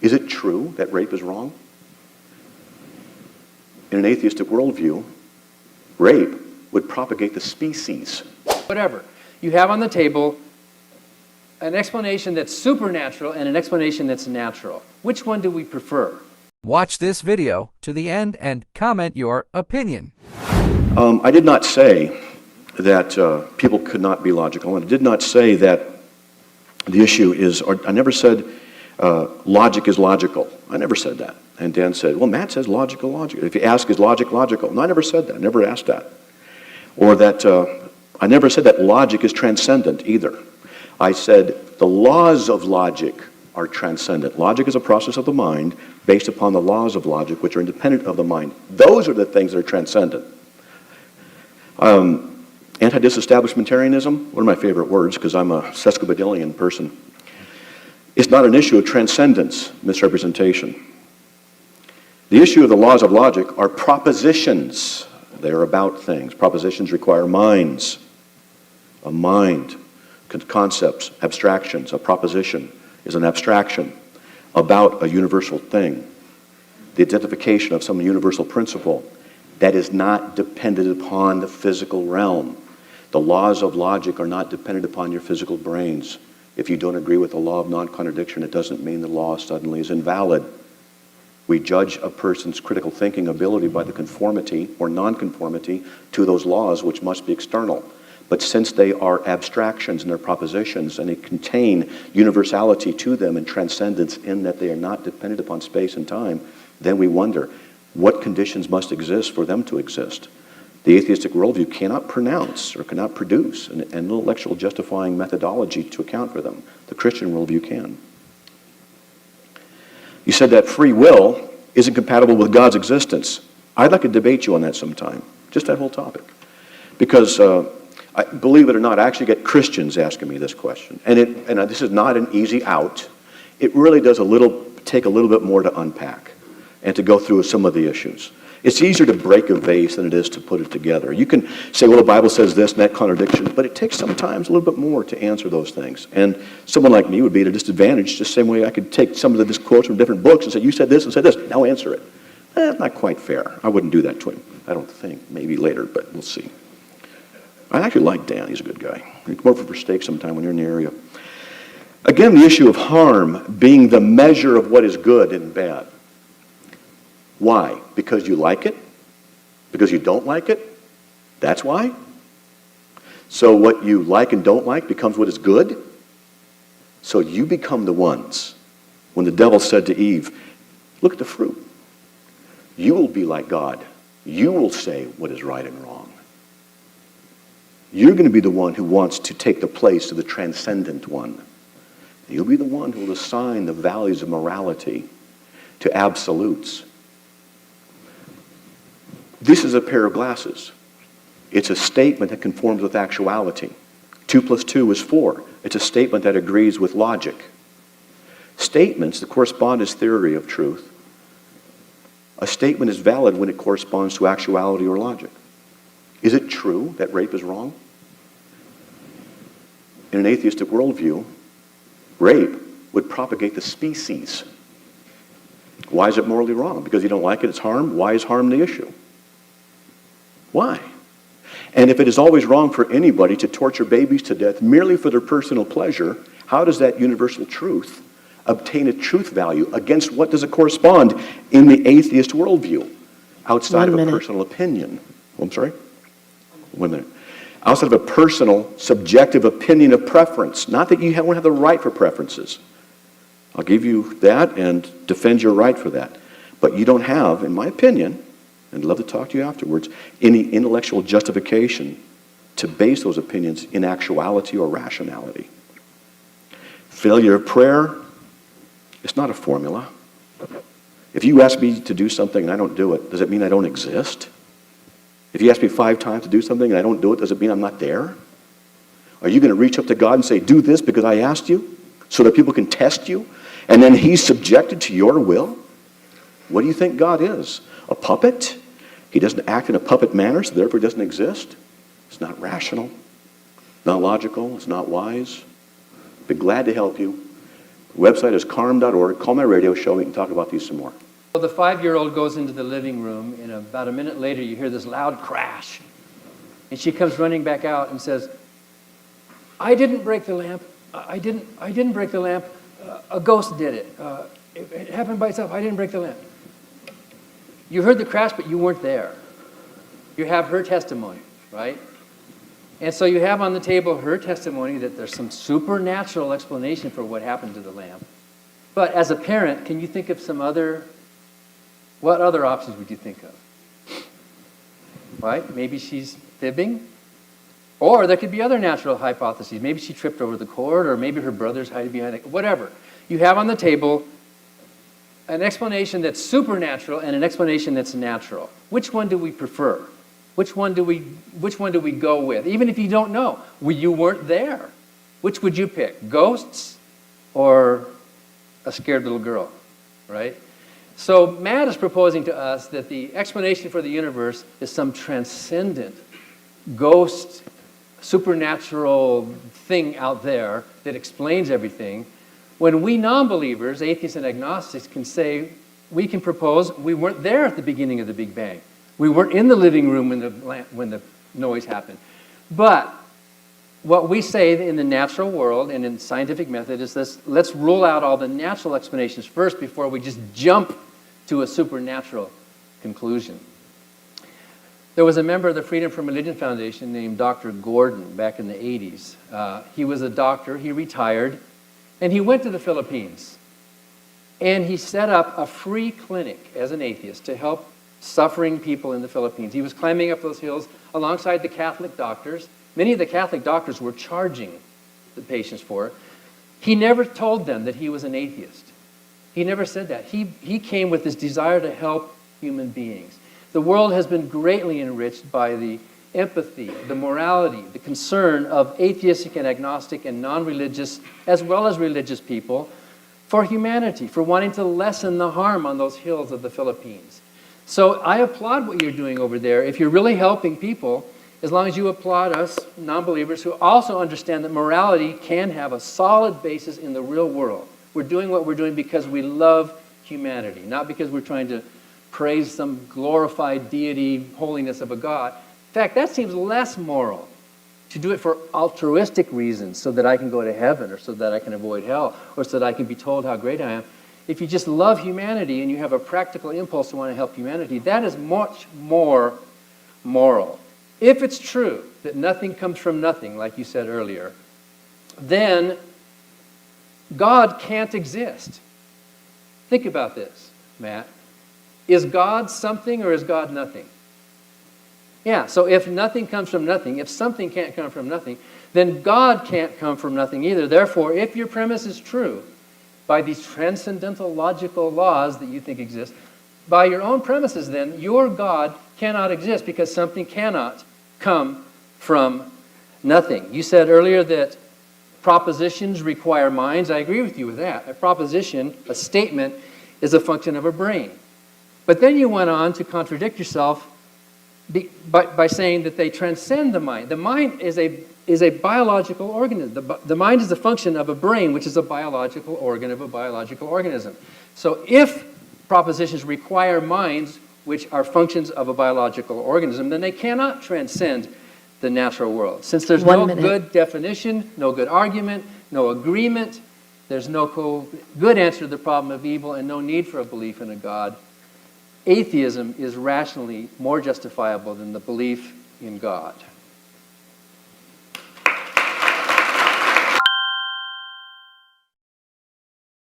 Is it true that rape is wrong? In an atheistic worldview, rape would propagate the species. Whatever. You have on the table an explanation that's supernatural and an explanation that's natural. Which one do we prefer? Watch this video to the end and comment your opinion. I did not say that people could not be logical, and I did not say that the issue is, or I never said logic is logical. I never said that. And Dan said, well, Matt says logical. If you ask, is logic logical? No, I never said that. I never asked that. Or that, I never said that logic is transcendent either. I said the laws of logic are transcendent. Logic is a process of the mind based upon the laws of logic, which are independent of the mind. Those are the things that are transcendent. Anti-disestablishmentarianism, one of my favorite words because I'm a sesquipedalian person. It's not an issue of transcendence, misrepresentation. The issue of the laws of logic are propositions. They are about things. Propositions require minds. A mind, concepts, abstractions. A proposition is an abstraction about a universal thing. The identification of some universal principle that is not dependent upon the physical realm. The laws of logic are not dependent upon your physical brains. If you don't agree with the law of non-contradiction, it doesn't mean the law suddenly is invalid. We judge a person's critical thinking ability by the conformity or non-conformity to those laws, which must be external. But since they are abstractions and they're propositions and they contain universality to them and transcendence in that they are not dependent upon space and time, then we wonder, what conditions must exist for them to exist? The atheistic worldview cannot pronounce or cannot produce an intellectual justifying methodology to account for them. The Christian worldview can. You said that free will isn't compatible with God's existence. I'd like to debate you on that sometime, just that whole topic. Because, believe it or not, I actually get Christians asking me this question. And this is not an easy out. It really does take a little bit more to unpack and to go through some of the issues. It's easier to break a vase than it is to put it together. You can say, well, the Bible says this and that contradiction, but it takes sometimes a little bit more to answer those things. And someone like me would be at a disadvantage, just the same way I could take some of these quotes from different books and say, you said this and said this, now answer it. Not quite fair. I wouldn't do that to him. I don't think. Maybe later, but we'll see. I actually like Dan. He's a good guy. You come over for steak sometime when you're in the area. Again, the issue of harm being the measure of what is good and bad. Why? Because you like it? Because you don't like it? That's why? So what you like and don't like becomes what is good? So you become the ones. When the devil said to Eve, look at the fruit. You will be like God. You will say what is right and wrong. You're going to be the one who wants to take the place of the transcendent one. You'll be the one who will assign the values of morality to absolutes. This is a pair of glasses. It's a statement that conforms with actuality. 2 + 2 is 4. It's a statement that agrees with logic. Statements, the correspondence theory of truth, a statement is valid when it corresponds to actuality or logic. Is it true that rape is wrong? In an atheistic worldview, rape would propagate the species. Why is it morally wrong? Because you don't like it, it's harm? Why is harm the issue? Why? And if it is always wrong for anybody to torture babies to death merely for their personal pleasure, how does that universal truth obtain a truth value? Against what does it correspond in the atheist worldview? Outside of a personal opinion. Oh, I'm sorry? 1 minute. Outside of a personal, subjective opinion of preference. Not that you don't have the right for preferences. I'll give you that and defend your right for that. But you don't have, in my opinion, and I'd love to talk to you afterwards, any intellectual justification to base those opinions in actuality or rationality. Failure of prayer, it's not a formula. If you ask me to do something and I don't do it, does it mean I don't exist? If you ask me 5 times to do something and I don't do it, does it mean I'm not there? Are you going to reach up to God and say, do this because I asked you, so that people can test you, and then he's subjected to your will? What do you think God is? A puppet? He doesn't act in a puppet manner, so therefore he doesn't exist. It's not rational, not logical, it's not wise. Be glad to help you. The website is carm.org. Call my radio show. We can talk about these some more. So the 5-year-old goes into the living room, and about a minute later, you hear this loud crash. And she comes running back out and says, I didn't break the lamp. I didn't break the lamp. A ghost did it. It happened by itself. I didn't break the lamp. You heard the crash, but you weren't there. You have her testimony, right? And so you have on the table her testimony that there's some supernatural explanation for what happened to the lamp. But as a parent, can you think of what other options would you think of? Right? Maybe she's fibbing. Or there could be other natural hypotheses. Maybe she tripped over the cord, or maybe her brother's hiding behind it. Whatever. You have on the table an explanation that's supernatural and an explanation that's natural. Which one do we prefer? Which one do we go with? Even if you don't know, you weren't there. Which would you pick? Ghosts or a scared little girl, right? So Matt is proposing to us that the explanation for the universe is some transcendent, ghost, supernatural thing out there that explains everything, when we non-believers, atheists and agnostics, we can propose we weren't there at the beginning of the Big Bang. We weren't in the living room when the noise happened. But what we say in the natural world and in scientific method is this: let's rule out all the natural explanations first before we just jump to a supernatural conclusion. There was a member of the Freedom from Religion Foundation named Dr. Gordon back in the 80s. He was a doctor, he retired, and he went to the Philippines. And he set up a free clinic as an atheist to help suffering people in the Philippines. He was climbing up those hills alongside the Catholic doctors. Many of the Catholic doctors were charging the patients for it. He never told them that he was an atheist. He never said that. He came with this desire to help human beings. The world has been greatly enriched by the empathy, the morality, the concern of atheistic and agnostic and non-religious, as well as religious people, for humanity, for wanting to lessen the harm on those hills of the Philippines. So I applaud what you're doing over there. If you're really helping people, as long as you applaud us, non-believers, who also understand that morality can have a solid basis in the real world. We're doing what we're doing because we love humanity, not because we're trying to praise some glorified deity, holiness of a God. In fact, that seems less moral, to do it for altruistic reasons, so that I can go to heaven, or so that I can avoid hell, or so that I can be told how great I am. If you just love humanity and you have a practical impulse to want to help humanity, that is much more moral. If it's true that nothing comes from nothing, like you said earlier, then God can't exist. Think about this, Matt. Is God something or is God nothing? Yeah, so if nothing comes from nothing, if something can't come from nothing, then God can't come from nothing either. Therefore, if your premise is true, by these transcendental logical laws that you think exist, by your own premises then, your God cannot exist because something cannot come from nothing. You said earlier that propositions require minds. I agree with you with that. A proposition, a statement, is a function of a brain. But then you went on to contradict yourself by saying that they transcend the mind. The mind is a biological organism. The mind is a function of a brain, which is a biological organ of a biological organism. So if propositions require minds, which are functions of a biological organism, then they cannot transcend the natural world. Since there's no good definition, no good argument, no agreement, there's no good answer to the problem of evil, and no need for a belief in a God, atheism is rationally more justifiable than the belief in God.